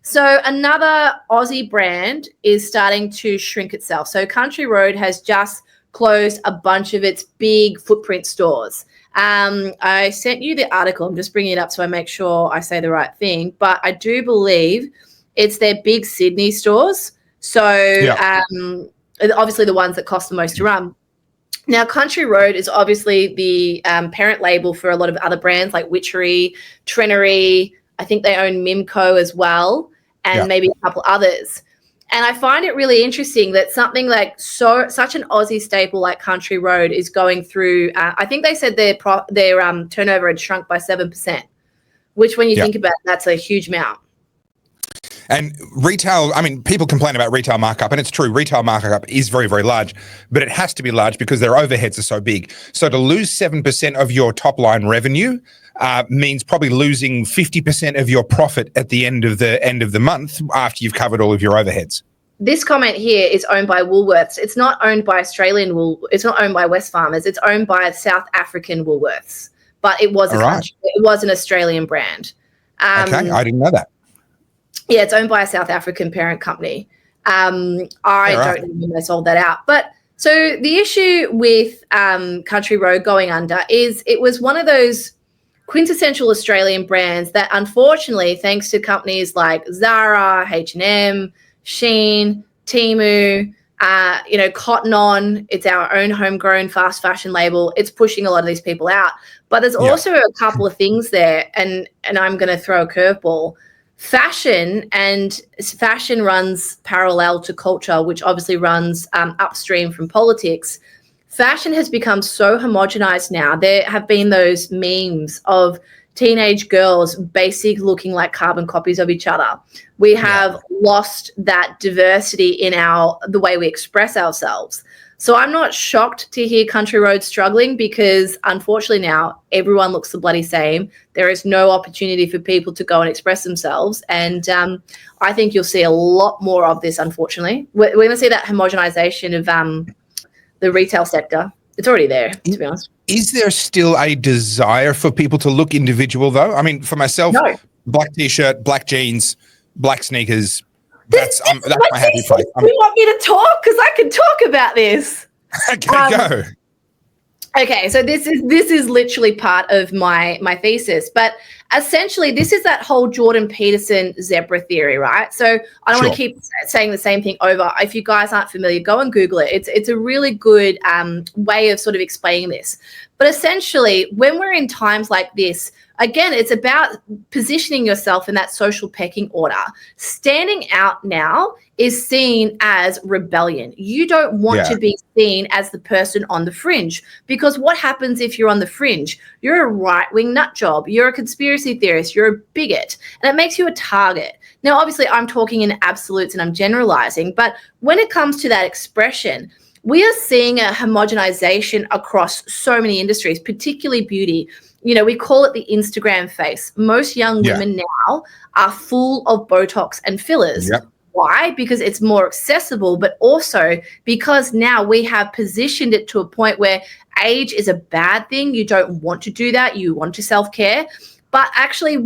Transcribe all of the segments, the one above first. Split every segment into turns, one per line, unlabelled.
So another Aussie brand is starting to shrink itself. So Country Road has just closed a bunch of its big footprint stores. I sent you the article. I'm just bringing it up so I make sure I say the right thing. But I do believe it's their big Sydney stores. So obviously the ones that cost the most to run. Now, Country Road is obviously the parent label for a lot of other brands like Witchery, Trenery. I think they own Mimco as well, and maybe a couple others. And I find it really interesting that something like such an Aussie staple like Country Road is going through. I think they said their turnover had shrunk by 7%, which, when you think about it, that's a huge amount.
And retail, I mean, people complain about retail markup, and it's true, retail markup is very, very large, but it has to be large because their overheads are so big. So to lose 7% of your top line revenue means probably losing 50% of your profit at the end of the month after you've covered all of your overheads.
This comment here is owned by Woolworths. It's not owned by it's not owned by Wesfarmers. It's owned by South African Woolworths, but it was it was an Australian brand.
Okay, I didn't know that.
Yeah, it's owned by a South African parent company. I don't know when they sold that out. But so the issue with Country Road going under is it was one of those quintessential Australian brands that, unfortunately, thanks to companies like Zara, H&M, Shein, Temu, Cotton On, it's our own homegrown fast fashion label. It's pushing a lot of these people out. But there's also a couple of things there, and I'm going to throw a curveball. Fashion runs parallel to culture, which obviously runs upstream from politics. Fashion has become so homogenized now. There have been those memes of teenage girls basically looking like carbon copies of each other. We have lost that diversity in the way we express ourselves. So I'm not shocked to hear Country Road struggling because, unfortunately, now everyone looks the bloody same. There is no opportunity for people to go and express themselves. And I think you'll see a lot more of this, unfortunately. We're going to see that homogenization of the retail sector. It's already there, to be honest.
Is there still a desire for people to look individual, though? I mean, for myself, black T-shirt, black jeans, black sneakers, that's my happy place.
You want me to talk? Because I can talk about this.
Okay, go.
Okay, so this is literally part of my thesis, but essentially this is that whole Jordan Peterson zebra theory, right? So I don't want to keep saying the same thing over. If you guys aren't familiar, go and Google it. It's a really good way of sort of explaining this. But essentially, when we're in times like this, again, it's about positioning yourself in that social pecking order. Standing out now is seen as rebellion. You don't want to be seen as the person on the fringe, because what happens if you're on the fringe? You're a right-wing nut job. You're a conspiracy theorist. You're a bigot, and it makes you a target. Now, obviously, I'm talking in absolutes and I'm generalizing, but when it comes to that expression, we are seeing a homogenization across so many industries, particularly beauty. You know, we call it the Instagram face. Most young women now are full of Botox and fillers.
Yep.
Why? Because it's more accessible, but also because now we have positioned it to a point where age is a bad thing. You don't want to do that. You want to self-care. But actually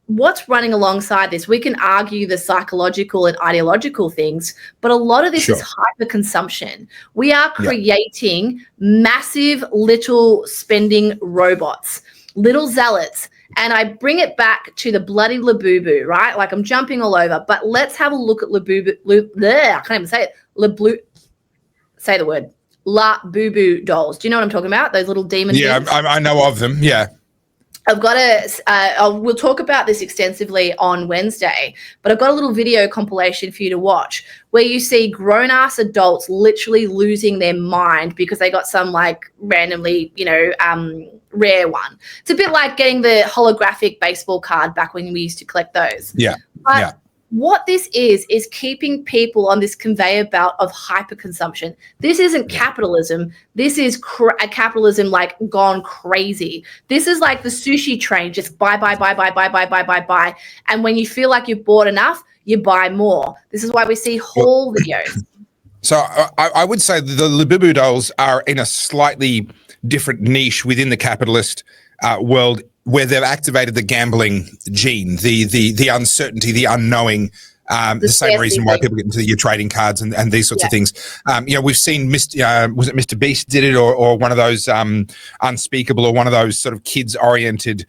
what's running alongside this? We can argue the psychological and ideological things, but a lot of this is hyper-consumption. We are creating massive little spending robots, little zealots. And I bring it back to the bloody Labubu, right? Like, I'm jumping all over, but let's have a look at Labubu. I can't even say it. Say the word. Labubu dolls. Do you know what I'm talking about? Those little demon things?
I know of them. Yeah.
I've got we'll talk about this extensively on Wednesday, but I've got a little video compilation for you to watch where you see grown-ass adults literally losing their mind because they got some like randomly, rare one. It's a bit like getting the holographic baseball card back when we used to collect those. But what this is keeping people on this conveyor belt of hyperconsumption. This isn't capitalism. This is a capitalism like gone crazy. This is like the sushi train, just buy. And when you feel like you've bought enough, you buy more. This is why we see haul videos.
So I would say the Labubu dolls are in a slightly different niche within the capitalist world where they've activated the gambling gene, the uncertainty, the unknowing. The same reason why people get into your trading cards and these sorts of things. We've seen was it Mr. Beast did it, or one of those Unspeakable, or one of those sort of kids-oriented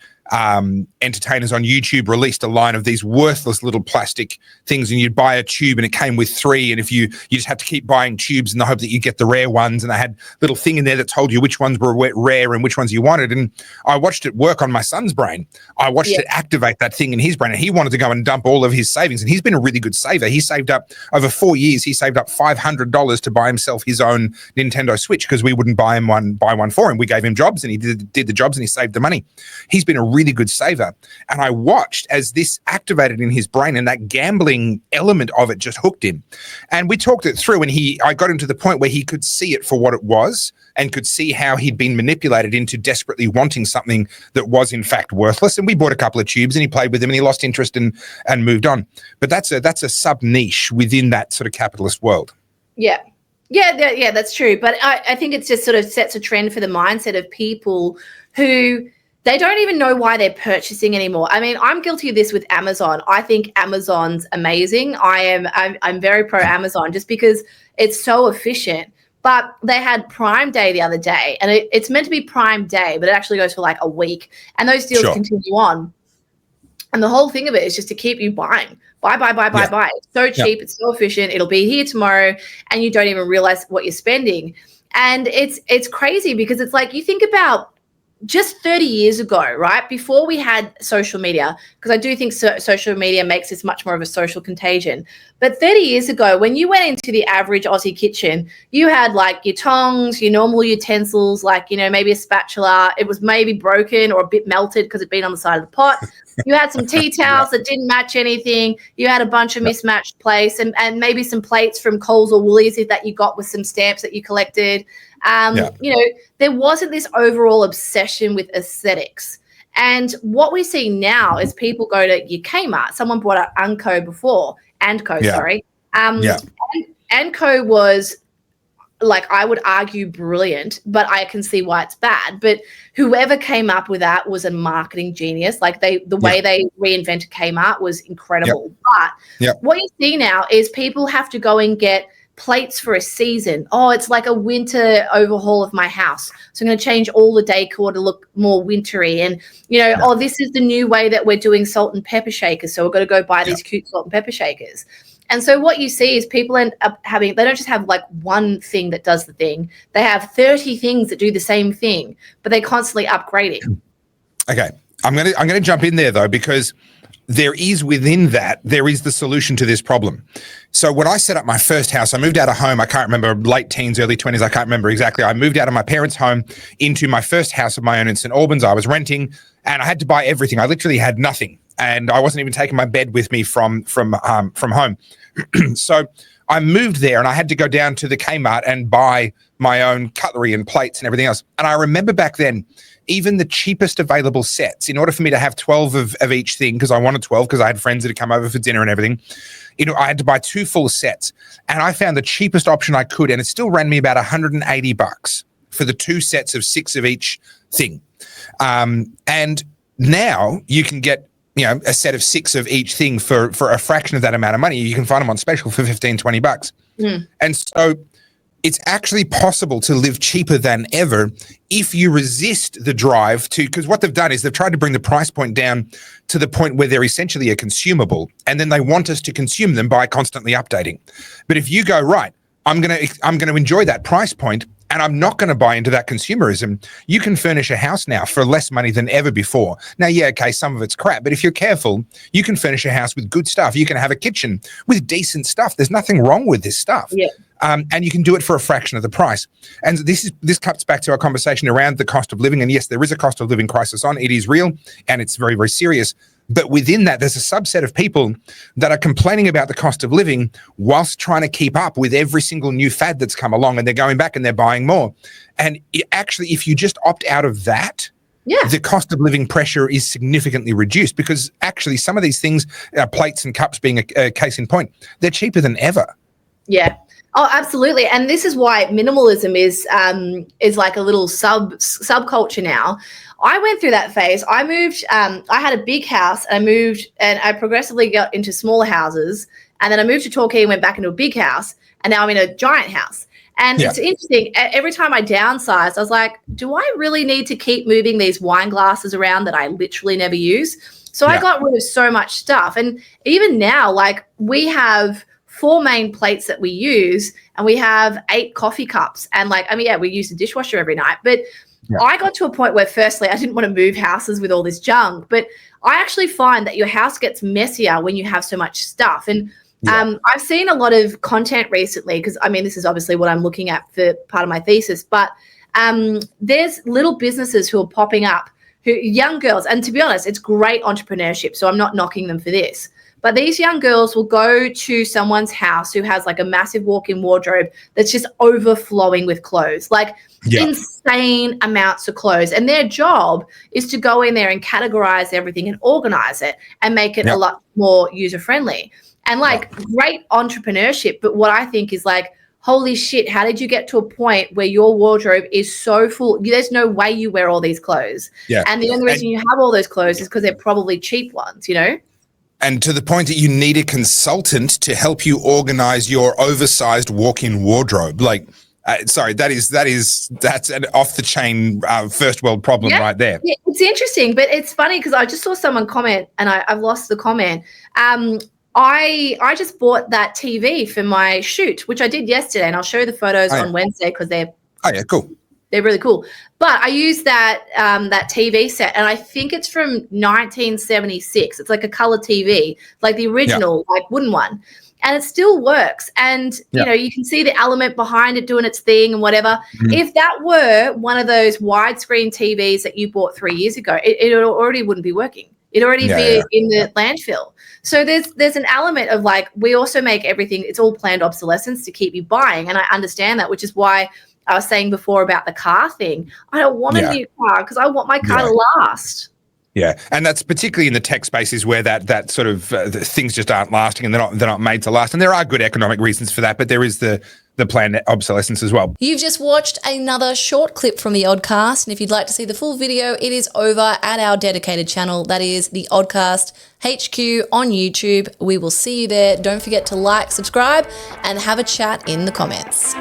entertainers on YouTube released a line of these worthless little plastic things, and you'd buy a tube and it came with 3, and if you just had to keep buying tubes in the hope that you get the rare ones, and they had a little thing in there that told you which ones were rare and which ones you wanted. And I watched it work on my son's brain. I watched it activate that thing in his brain, and he wanted to go and dump all of his savings, and he's been a really good saver. He saved up over 4 years. He saved up $500 to buy himself his own Nintendo Switch because we wouldn't buy one for him. We gave him jobs, and he did the jobs, and he saved the money. He's been a really good saver. And I watched as this activated in his brain, and that gambling element of it just hooked him. And we talked it through, and I got him to the point where he could see it for what it was, and could see how he'd been manipulated into desperately wanting something that was in fact worthless. And we bought a couple of tubes, and he played with them, and he lost interest and moved on. But that's a sub niche within that sort of capitalist world.
Yeah, that's true. But I think it just sort of sets a trend for the mindset of people who they don't even know why they're purchasing anymore. I mean, I'm guilty of this with Amazon. I think Amazon's amazing. I'm very pro Amazon just because it's so efficient. But they had Prime Day the other day, and it's meant to be Prime Day, but it actually goes for like a week, and those deals continue on. And the whole thing of it is just to keep you buying. Buy. It's so cheap. It's so efficient. It'll be here tomorrow, and you don't even realize what you're spending. And it's crazy because it's like you think about just 30 years ago, right, before we had social media, because I do think social media makes this much more of a social contagion. But 30 years ago, when you went into the average Aussie kitchen, you had like your tongs, your normal utensils, like, maybe a spatula. It was maybe broken or a bit melted because it'd been on the side of the pot. You had some tea towels that didn't match anything. You had a bunch of mismatched plates and maybe some plates from Coles or Woolies that you got with some stamps that you collected. There wasn't this overall obsession with aesthetics. And what we see now is people go to your Kmart. Someone brought up Anco, sorry. Anco was, like, I would argue brilliant, but I can see why it's bad. But whoever came up with that was a marketing genius. Like the way they reinvented Kmart was incredible. But what you see now is people have to go and get plates for a season. Oh, it's like a winter overhaul of my house, so I'm going to change all the decor to look more wintry. And this is the new way that we're doing salt and pepper shakers, so we're going to go buy these cute salt and pepper shakers. And so what you see is people end up having, they don't just have like one thing that does the thing, they have 30 things that do the same thing, but they constantly upgrading.
Okay, I'm gonna jump in there though, because there is the solution to this problem. So when I set up my first house, I moved out of home. I can't remember, late teens, early 20s. I can't remember exactly. I moved out of my parents' home into my first house of my own in St. Albans. I was renting, and I had to buy everything. I literally had nothing, and I wasn't even taking my bed with me from home. So I moved there, and I had to go down to the Kmart and buy my own cutlery and plates and everything else. And I remember back then, even the cheapest available sets, in order for me to have 12 of each thing, because I wanted 12 because I had friends that had come over for dinner and everything, I had to buy 2 full sets. And I found the cheapest option I could, and it still ran me about $180 for the 2 sets of 6 of each thing. And now you can get a set of 6 of each thing for a fraction of that amount of money. You can find them on special for $15-20. And so it's actually possible to live cheaper than ever if you resist the drive to, because what they've done is they've tried to bring the price point down to the point where they're essentially a consumable, and then they want us to consume them by constantly updating. But if you go, right, I'm going to enjoy that price point, and I'm not going to buy into that consumerism. You can furnish a house now for less money than ever before. Now, some of it's crap, but if you're careful, you can furnish a house with good stuff. You can have a kitchen with decent stuff. There's nothing wrong with this stuff. And you can do it for a fraction of the price. And this cuts back to our conversation around the cost of living. And yes, there is a cost of living crisis on. It is real, and it's very, very serious. But within that, there's a subset of people that are complaining about the cost of living whilst trying to keep up with every single new fad that's come along, and they're going back and they're buying more. And actually, if you just opt out of that, the cost of living pressure is significantly reduced, because actually some of these things, plates and cups being a case in point, they're cheaper than ever.
Yeah. Oh, absolutely. And this is why minimalism is like a little subculture now. I went through that phase. I moved. I had a big house, and I moved, and I progressively got into smaller houses, and then I moved to Torquay and went back into a big house, and now I'm in a giant house. And it's interesting. Every time I downsized, I was like, do I really need to keep moving these wine glasses around that I literally never use? So I got rid of so much stuff. And even now, like, we have 4 main plates that we use, and we have 8 coffee cups. And like, I mean, yeah, we use the dishwasher every night, but I got to a point where firstly, I didn't want to move houses with all this junk, but I actually find that your house gets messier when you have so much stuff. And I've seen a lot of content recently, because I mean, this is obviously what I'm looking at for part of my thesis, but there's little businesses who are popping up, young girls, and to be honest, it's great entrepreneurship, so I'm not knocking them for this. But these young girls will go to someone's house who has like a massive walk-in wardrobe that's just overflowing with clothes, like insane amounts of clothes. And their job is to go in there and categorize everything and organize it and make it a lot more user-friendly. And like great entrepreneurship. But what I think is like, holy shit, how did you get to a point where your wardrobe is so full? There's no way you wear all these clothes. Yeah. And the only reason you have all those clothes is because they're probably cheap ones, you know?
And to the point that you need a consultant to help you organize your oversized walk-in wardrobe. Like, sorry, that's an off-the-chain first world problem right there.
Yeah, it's interesting, but it's funny because I just saw someone comment, and I've lost the comment. I just bought that TV for my shoot, which I did yesterday, and I'll show you the photos on Wednesday because they're
cool.
They're really cool. But I used that that TV set, and I think it's from 1976. It's like a color TV, like the original, like wooden one, and it still works. And you know, you can see the element behind it doing its thing and whatever. If that were one of those widescreen TVs that you bought 3 years ago, it already wouldn't be working. It'd already be in the landfill. So there's an element of like, we also make everything, it's all planned obsolescence to keep you buying, and I understand that, which is why I was saying before about the car thing. I don't want a new car because I want my car to last.
Yeah, and that's particularly in the tech spaces where that sort of things just aren't lasting, and they're not made to last. And there are good economic reasons for that, but there is the planned obsolescence as well.
You've just watched another short clip from the Oddcast, and if you'd like to see the full video, it is over at our dedicated channel. That is the Oddcast HQ on YouTube. We will see you there. Don't forget to like, subscribe, and have a chat in the comments.